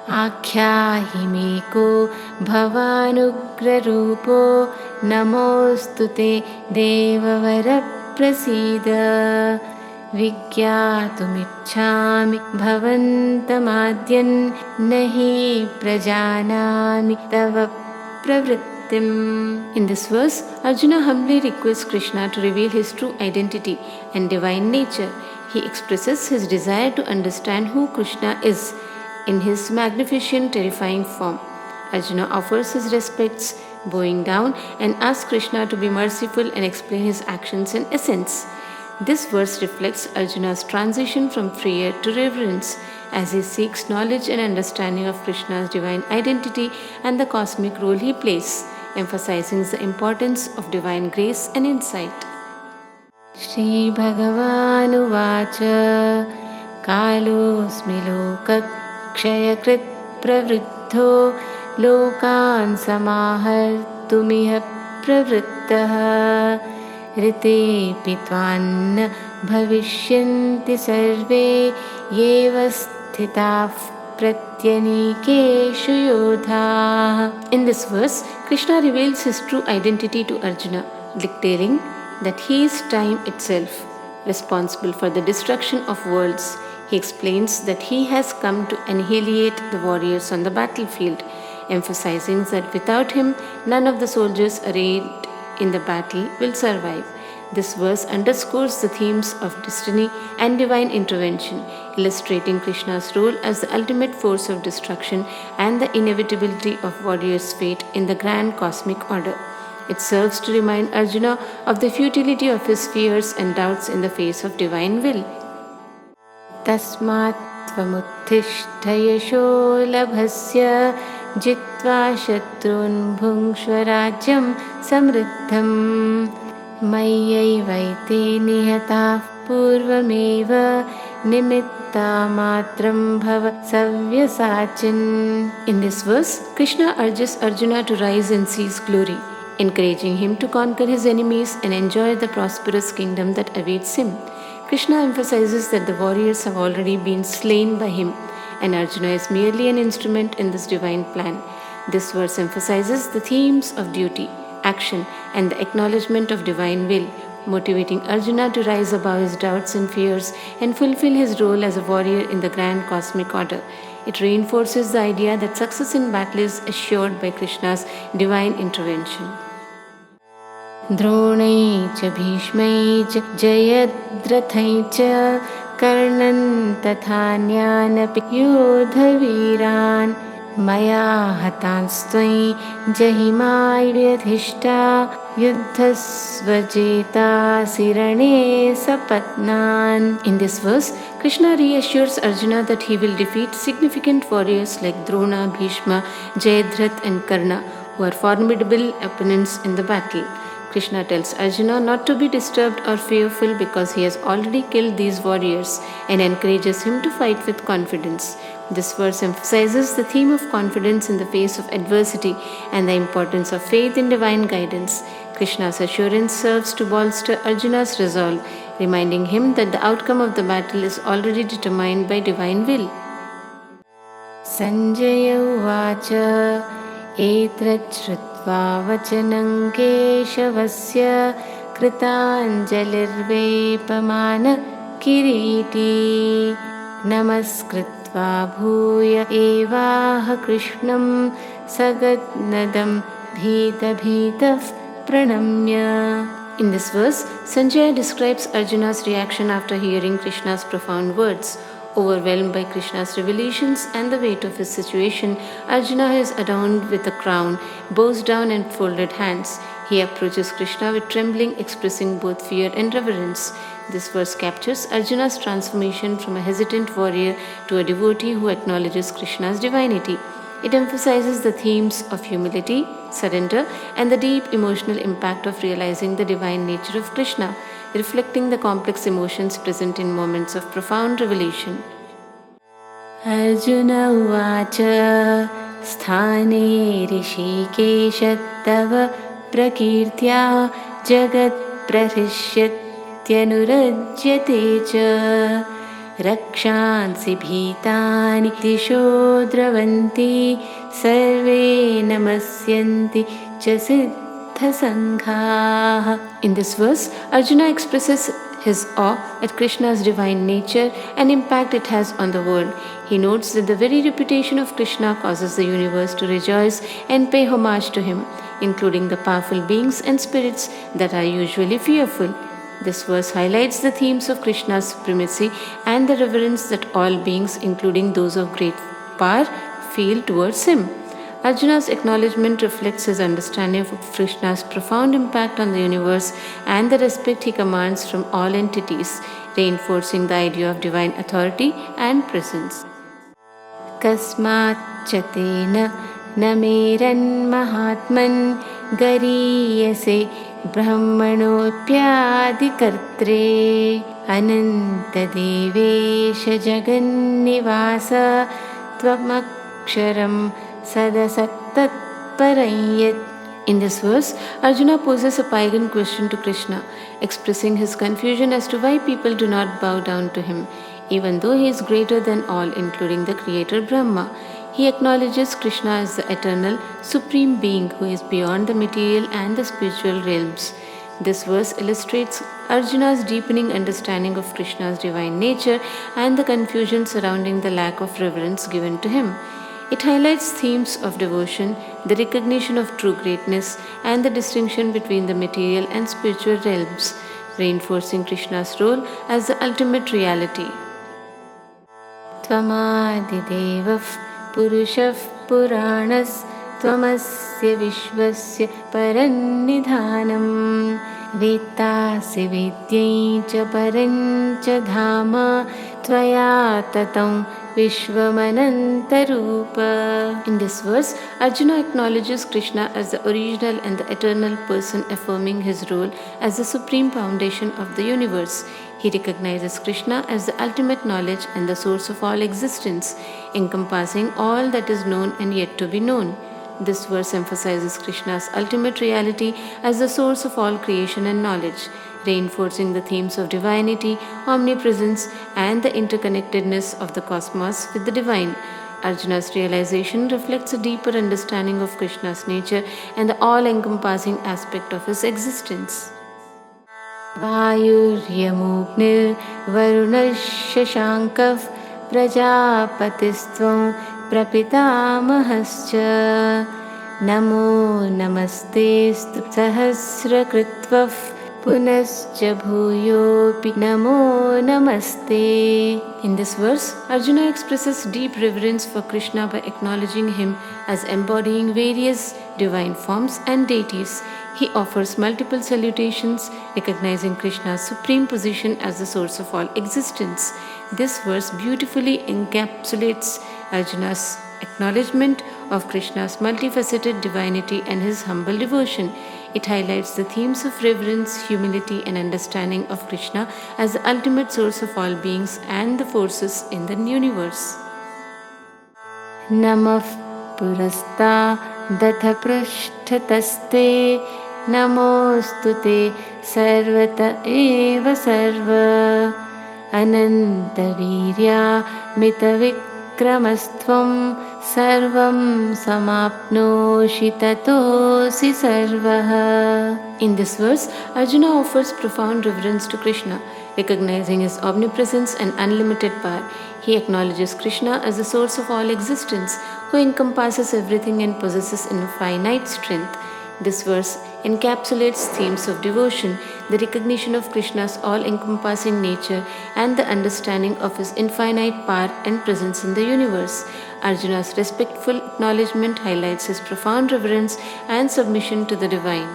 आख्याहि मे को भवानुग्ररूपो नमोऽस्तु ते देववर प्रसीद। विज्ञातुमिच्छामि भवन्तमाद्यन् न हि प्रजानामि तव प्रवृत्तिम्. In this verse, Arjuna humbly requests Krishna to reveal his true identity and divine nature. He expresses his desire to understand who Krishna is in his magnificent, terrifying form. Arjuna offers his respects, bowing down, and asks Krishna to be merciful and explain his actions and essence. This verse reflects Arjuna's transition from fear to reverence as he seeks knowledge and understanding of Krishna's divine identity and the cosmic role he plays, emphasizing the importance of divine grace and insight. Shri Bhagavanuvacha Kalosmi Lokakshayakrit Pravriddho Lokan Samahartumiha Pravrittaha ऋतेऽपि त्वान्न भविष्यन्ति सर्वे येव स्थिताः प्रत्यनीकेषु योधाः. In this verse, Krishna reveals his true identity to Arjuna, declaring that he is time itself, responsible for the destruction of worlds. He explains that he has come to annihilate the warriors on the battlefield, emphasizing that without him, none of the soldiers arrayed in the battle will survive. This verse underscores the themes of destiny and divine intervention, illustrating Krishna's role as the ultimate force of destruction and the inevitability of warriors' fate in the grand cosmic order. It serves to remind Arjuna of the futility of his fears and doubts in the face of divine will. Tasmat tvamuttishta yasho labhasya जित्वा शत्रून् भुङ्क्ष्व राज्यं समृद्धम् मय्यैवैते निहताः पूर्वमेव निमित्ता मात्रं भव सव्यसाचिन्. In this verse, Krishna urges Arjuna to rise and seize glory, encouraging him to conquer his enemies and enjoy the prosperous kingdom that awaits him. Krishna emphasizes that the warriors have already been slain by him, and Arjuna is merely an instrument in this divine plan. This verse emphasizes the themes of duty, action, and the acknowledgement of divine will, motivating Arjuna to rise above his doubts and fears and fulfill his role as a warrior in the grand cosmic order. It reinforces the idea that success in battle is assured by Krishna's divine intervention. द्रोणै च भीष्मै च जयद्रथै च कर्णन् तथान्यानपि योधवीरान् मया हतांस्त्वयि जहिमा व्यधिष्ठा युद्धस्वजेतासि रणे सपत्नान्. In this verse, Krishna reassures Arjuna that he will defeat significant warriors like Drona, Bhishma, Jayadratha and Karna, who are formidable opponents in the battle. Krishna tells Arjuna not to be disturbed or fearful because he has already killed these warriors and encourages him to fight with confidence. This verse emphasizes the theme of confidence in the face of adversity and the importance of faith in divine guidance. Krishna's assurance serves to bolster Arjuna's resolve, reminding him that the outcome of the battle is already determined by divine will. Sanjaya Uvacha Etrachritva Vachanam Keshavasya Kritanjalirvepamana Kiriti Namaskritva Bhuya Evaha Krishnam Sagadnadam Bhita Bhitaf Pranamya. In this verse, Sanjaya describes Arjuna's reaction after hearing Krishna's profound words. Overwhelmed by Krishna's revelations and the weight of his situation, Arjuna is adorned with a crown, bows down and folded hands. He approaches Krishna with trembling, expressing both fear and reverence. This verse captures Arjuna's transformation from a hesitant warrior to a devotee who acknowledges Krishna's divinity. It emphasizes the themes of humility, surrender, and the deep emotional impact of realizing the divine nature of Krishna, reflecting the complex emotions present in moments of profound revelation. Arjuna Uvacha Sthane Rishikesh Tava Prakirtya Jagat Prahishyatyanurajyate cha रक्षांसि भीतानि दिशो द्रवन्ति सर्वे नमस्यन्ति च सिद्धसङ्घाः. In this verse, Arjuna expresses his awe at Krishna's divine nature and impact it has on the world. He notes that the very reputation of Krishna causes the universe to rejoice and pay homage to him, including the powerful beings and spirits that are usually fearful. This verse highlights the themes of Krishna's supremacy and the reverence that all beings, including those of great power, feel towards him. Arjuna's acknowledgement reflects his understanding of Krishna's profound impact on the universe and the respect he commands from all entities, reinforcing the idea of divine authority and presence. Kasmacha tena nameranmahatman gariyase brahmanopyadikartre anantadevesha jagannivasa tvamaksharam sadasattatparayat. In this verse, Arjuna poses a pagan question to Krishna, expressing his confusion as to why people do not bow down to him, even though he is greater than all, including the creator Brahma. He acknowledges Krishna as the eternal, supreme being who is beyond the material and the spiritual realms. This verse illustrates Arjuna's deepening understanding of Krishna's divine nature and the confusion surrounding the lack of reverence given to him. It highlights themes of devotion, the recognition of true greatness, and the distinction between the material and spiritual realms, reinforcing Krishna's role as the ultimate reality. Tvamadidevah Purushah Puranas Tvamasya Vishwasya Parannidhanam Vetasi Vidyai cha Parancha Dhama Tvaya Tatam Vishwamanantarupa. In this verse, Arjuna acknowledges Krishna as the original and the eternal person, affirming his role as the supreme foundation of the universe. He recognizes Krishna as the ultimate knowledge and the source of all existence, encompassing all that is known and yet to be known. This verse emphasizes Krishna's ultimate reality as the source of all creation and knowledge, reinforcing the themes of divinity, omnipresence, and the interconnectedness of the cosmos with the divine. Arjuna's realization reflects a deeper understanding of Krishna's nature and the all-encompassing aspect of his existence. Vayuryamugnir varunashashankav prajapatistvam prapitamahascha namo namastestu sahasrakritvav punascha bhuyopi namo namaste. In this verse, Arjuna expresses deep reverence for Krishna by acknowledging him as embodying various divine forms and deities. He offers multiple salutations, recognizing Krishna's supreme position as the source of all existence. This verse beautifully encapsulates Arjuna's acknowledgement of Krishna's multifaceted divinity and his humble devotion. It highlights the themes of reverence, humility, and understanding of Krishna as the ultimate source of all beings and the forces in the universe. Namah Purasta Datha Prashtataste Namostute Sarvata Eva Sarva Anantavirya Mitavikramasthvam Sarvam Samapnoshi Tatosi Sarvaha. In this verse, Arjuna offers profound reverence to Krishna, recognizing his omnipresence and unlimited power. He acknowledges Krishna as the source of all existence, who encompasses everything and possesses infinite strength. This verse encapsulates themes of devotion, the recognition of Krishna's all-encompassing nature, and the understanding of his infinite power and presence in the universe. Arjuna's respectful acknowledgement highlights his profound reverence and submission to the divine.